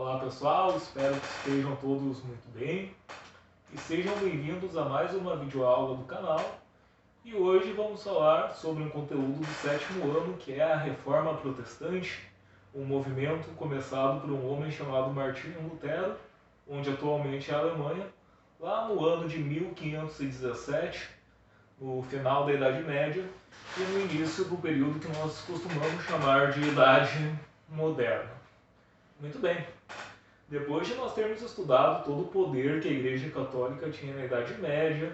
Olá pessoal, espero que estejam todos muito bem e sejam bem-vindos a mais uma videoaula do canal. E hoje vamos falar sobre um conteúdo do 7º ano, que é a Reforma Protestante, um movimento começado por um homem chamado Martinho Lutero, onde atualmente é a Alemanha, lá no ano de 1517, no final da Idade Média e no início do período que nós costumamos chamar de Idade Moderna. Muito bem. Depois de nós termos estudado todo o poder que a Igreja Católica tinha na Idade Média,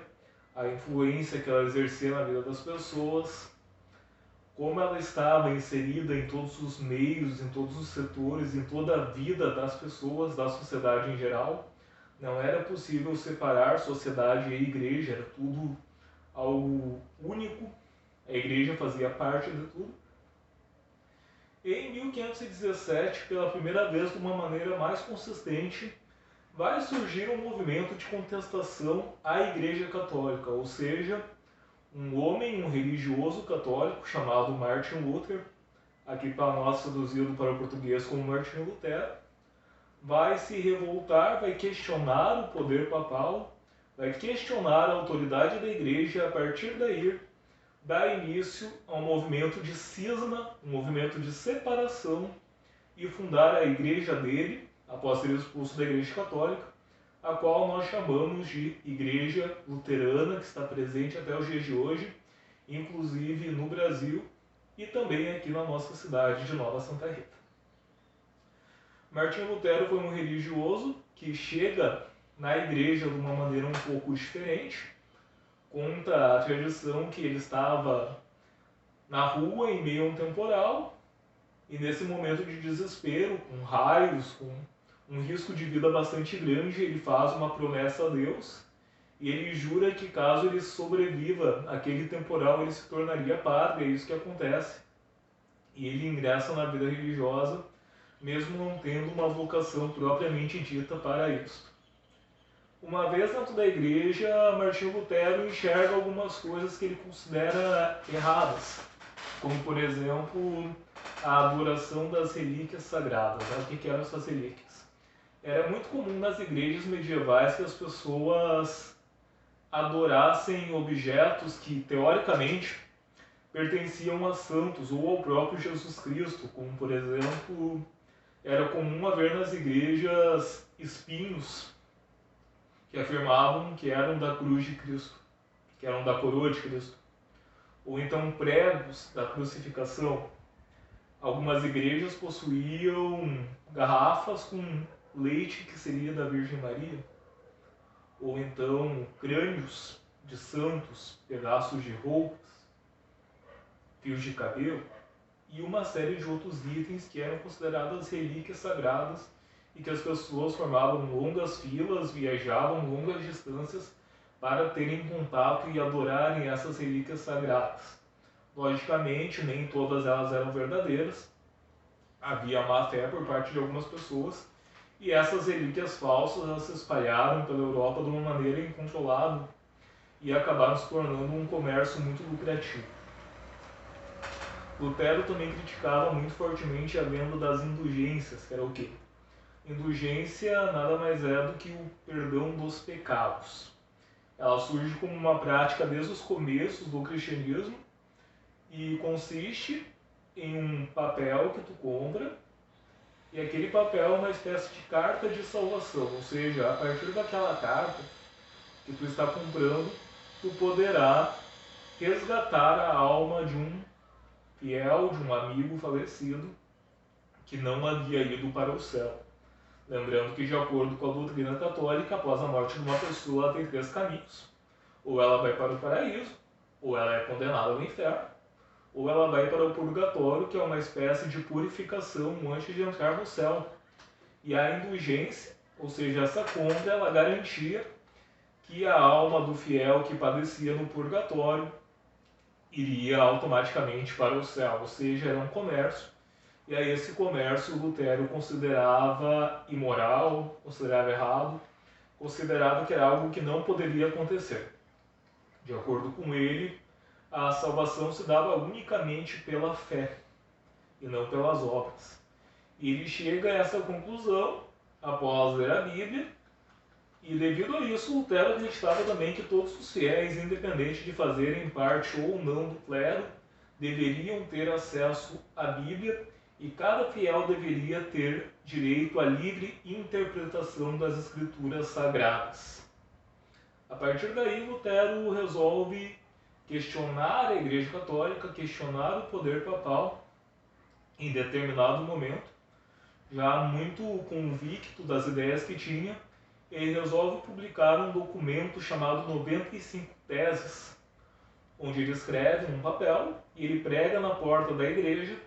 a influência que ela exercia na vida das pessoas, como ela estava inserida em todos os meios, em todos os setores, em toda a vida das pessoas, da sociedade em geral, não era possível separar sociedade e igreja, era tudo algo único, a igreja fazia parte de tudo. E em 1517, pela primeira vez, de uma maneira mais consistente, vai surgir um movimento de contestação à Igreja Católica, ou seja, um homem, um religioso católico chamado Martin Luther, aqui para nós traduzido para o português como Martinho Lutero, vai se revoltar, vai questionar o poder papal, vai questionar a autoridade da Igreja. A partir daí, dá início a um movimento de cisma, um movimento de separação, e fundar a igreja dele, após ser expulso da Igreja Católica, a qual nós chamamos de Igreja Luterana, que está presente até os dias de hoje, inclusive no Brasil e também aqui na nossa cidade de Nova Santa Rita. Martinho Lutero foi um religioso que chega na igreja de uma maneira um pouco diferente. Conta a tradição que ele estava na rua em meio a um temporal e nesse momento de desespero, com raios, com um risco de vida bastante grande, ele faz uma promessa a Deus e ele jura que caso ele sobreviva àquele temporal, ele se tornaria padre. É isso que acontece. E ele ingressa na vida religiosa, mesmo não tendo uma vocação propriamente dita para isso. Uma vez dentro da igreja, Martinho Lutero enxerga algumas coisas que ele considera erradas, como, por exemplo, a adoração das relíquias sagradas. O que eram essas relíquias? Era muito comum nas igrejas medievais que as pessoas adorassem objetos que, teoricamente, pertenciam a santos ou ao próprio Jesus Cristo, como, por exemplo, era comum haver nas igrejas espinhos que afirmavam que eram da cruz de Cristo, que eram da coroa de Cristo. Ou então pregos da crucificação. Algumas igrejas possuíam garrafas com leite que seria da Virgem Maria. Ou então crânios de santos, pedaços de roupas, fios de cabelo e uma série de outros itens que eram consideradas relíquias sagradas e que as pessoas formavam longas filas, viajavam longas distâncias para terem contato e adorarem essas relíquias sagradas. Logicamente, nem todas elas eram verdadeiras, havia má fé por parte de algumas pessoas, e essas relíquias falsas elas se espalharam pela Europa de uma maneira incontrolável e acabaram se tornando um comércio muito lucrativo. Lutero também criticava muito fortemente a venda das indulgências, que era o quê? Indulgência nada mais é do que o perdão dos pecados. Ela surge como uma prática desde os começos do cristianismo e consiste em um papel que tu compra e aquele papel é uma espécie de carta de salvação, ou seja, a partir daquela carta que tu está comprando, tu poderá resgatar a alma de um fiel, de um amigo falecido que não havia ido para o céu. Lembrando que, de acordo com a doutrina católica, após a morte de uma pessoa, ela tem 3 caminhos. Ou ela vai para o paraíso, ou ela é condenada ao inferno, ou ela vai para o purgatório, que é uma espécie de purificação antes de entrar no céu. E a indulgência, ou seja, essa compra, ela garantia que a alma do fiel que padecia no purgatório iria automaticamente para o céu, ou seja, era um comércio. E aí esse comércio Lutero considerava imoral, considerava errado, considerava que era algo que não poderia acontecer. De acordo com ele, a salvação se dava unicamente pela fé e não pelas obras. E ele chega a essa conclusão após ler a Bíblia, e devido a isso, Lutero acreditava também que todos os fiéis, independente de fazerem parte ou não do clero, deveriam ter acesso à Bíblia e cada fiel deveria ter direito à livre interpretação das Escrituras Sagradas. A partir daí, Lutero resolve questionar a Igreja Católica, questionar o poder papal em determinado momento, já muito convicto das ideias que tinha. Ele resolve publicar um documento chamado 95 Teses, onde ele escreve num papel e ele prega na porta da igreja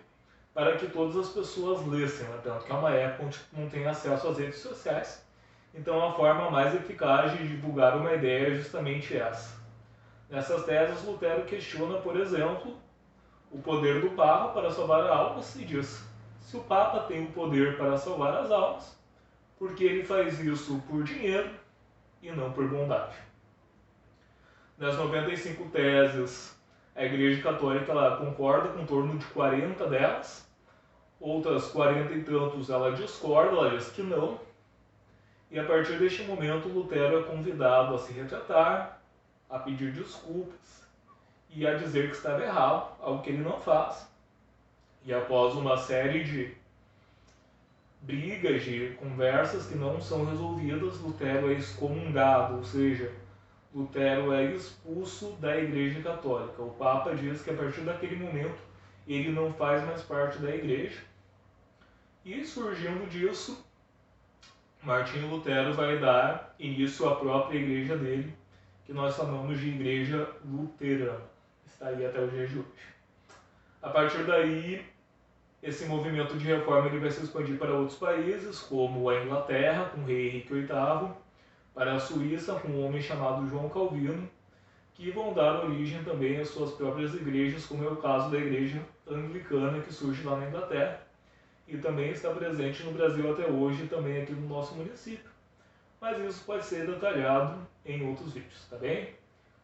para que todas as pessoas lessem, né? Tanto que é uma época onde não tem acesso às redes sociais. Então a forma mais eficaz de divulgar uma ideia é justamente essa. Nessas teses, Lutero questiona, por exemplo, o poder do Papa para salvar almas e diz: se o Papa tem o poder para salvar as almas, por que ele faz isso por dinheiro e não por bondade? Nas 95 teses, a Igreja Católica ela concorda com em torno de 40 delas, outras 40 e tantos ela discorda, ela diz que não, e a partir deste momento Lutero é convidado a se retratar, a pedir desculpas e a dizer que estava errado, algo que ele não faz. E após uma série de brigas, de conversas que não são resolvidas, Lutero é excomungado, ou seja, Lutero é expulso da Igreja Católica. O Papa diz que a partir daquele momento ele não faz mais parte da Igreja. E surgindo disso, Martinho Lutero vai dar início à própria igreja dele, que nós chamamos de Igreja Luterana. Está aí até o dia de hoje. A partir daí, esse movimento de reforma ele vai se expandir para outros países, como a Inglaterra, com o rei Henrique VIII, para a Suíça, com um homem chamado João Calvino, que vão dar origem também às suas próprias igrejas, como é o caso da Igreja Anglicana, que surge lá na Inglaterra, e também está presente no Brasil até hoje, também aqui no nosso município. Mas isso pode ser detalhado em outros vídeos, tá bem?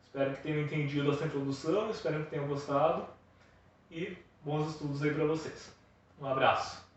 Espero que tenham entendido essa introdução, espero que tenham gostado, e bons estudos aí para vocês. Um abraço!